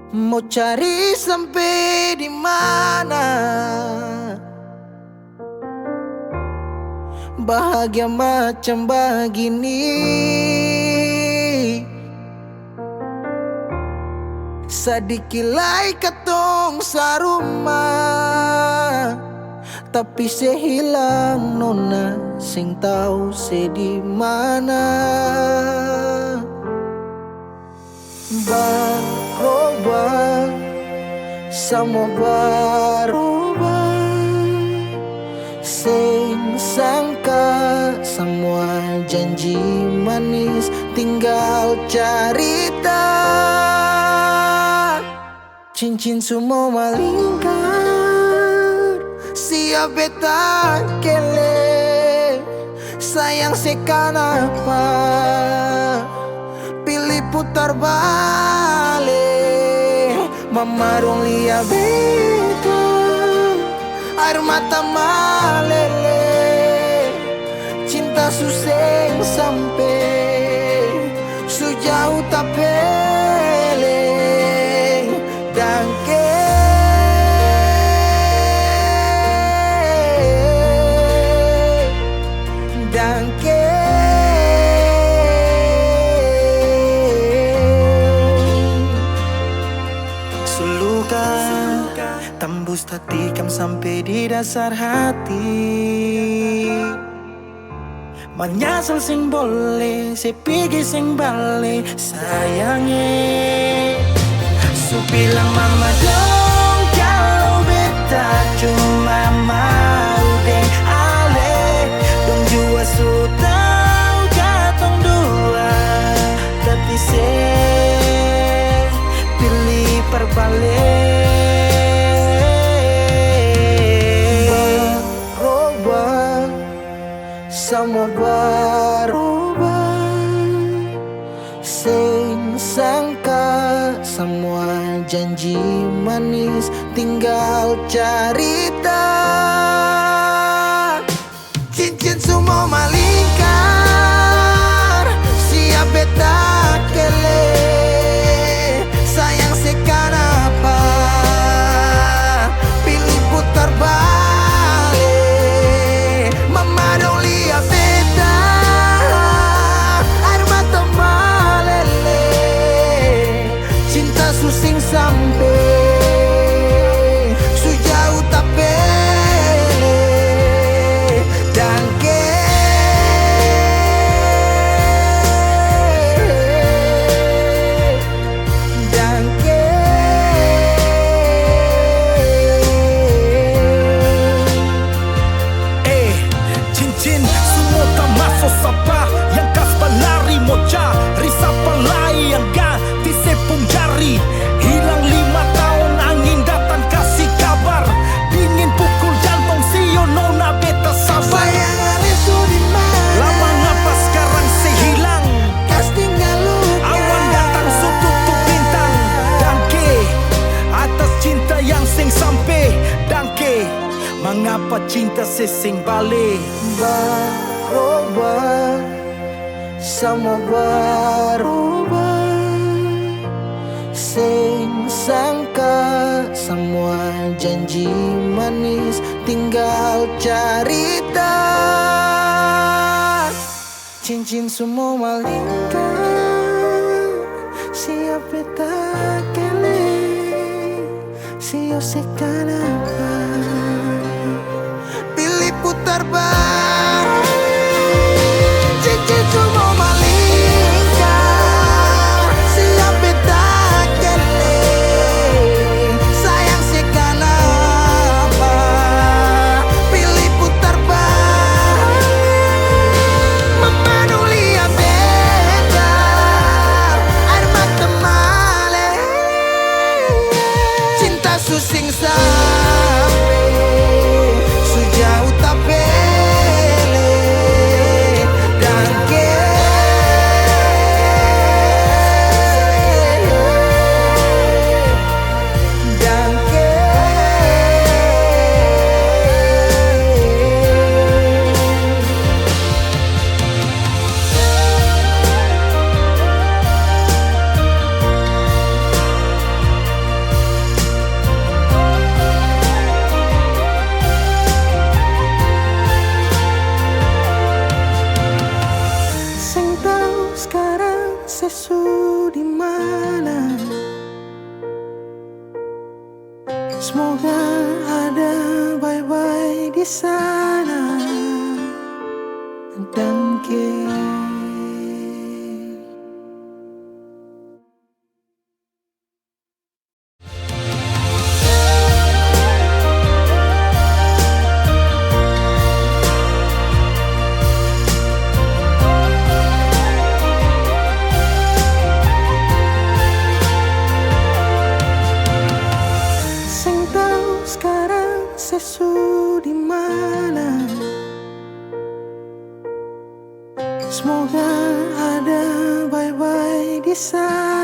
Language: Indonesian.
Mau cari sampai di mana? Bahagia macam begini, sadikilai katong sarumah, tapi sehilang nona sing tahu se di mana. Berubah, semua berubah, sing sangka semua janji manis tinggal cerita. Cincin semua malingkar, siap beta kele. Sayang sekanapa pilih putar balik. Mama dong lihat beta, air mata malele. Cinta suseng sampai sejauh tak peleng. Dangke Dangke Suluka tembus tatikam sampai di dasar hati. Menyesal sing boleh, sepigi sing balik sayangnya. Su bilang mama dong kalau beta cuma mau deng ale. Dong jua su tau katong dua, tapi se pilih perbalik. Berubah, semua berubah, sing sangka semua janji manis tinggal cerita. Cincin semua malingkar, siap beta kele. Sayang sekanapa pilih putar balik. Mama dong lihat beta, air mata malele. Cinta susing sampai sejauh tak pele. Dangke Dangke Cincin semua tak masuk sapa. Yang kas balari moja risap palai yang ganti sepung jari. Hilang 5 tahun angin datang kasih kabar. Dingin pukul jantung sio nona beta sabar. sayang itu di mana? Lama ngapa sekarang sehilang. Kas tinggal luka. Awan datang su tutup bintang. Dangke atas cinta yang sing sampai. Dangke mengapa cinta sesing balik. Berubah, semua berubah, sing sangka semua janji manis tinggal cerita. Cincin semua malingkar, siap beta kele. Sio sekanapa pilih putar balik. Cincin semua malingkar, siap beta kele. Sayang sekanapa pilih putar balik. Mama dong lihat beta, air mata male. Cinta susing sampai sejauh tak pele. Dangke Dangke Semoga ada bye-bye di sana dan sing tahu sekarang sesu di mana. Semoga ada bye-bye di sana.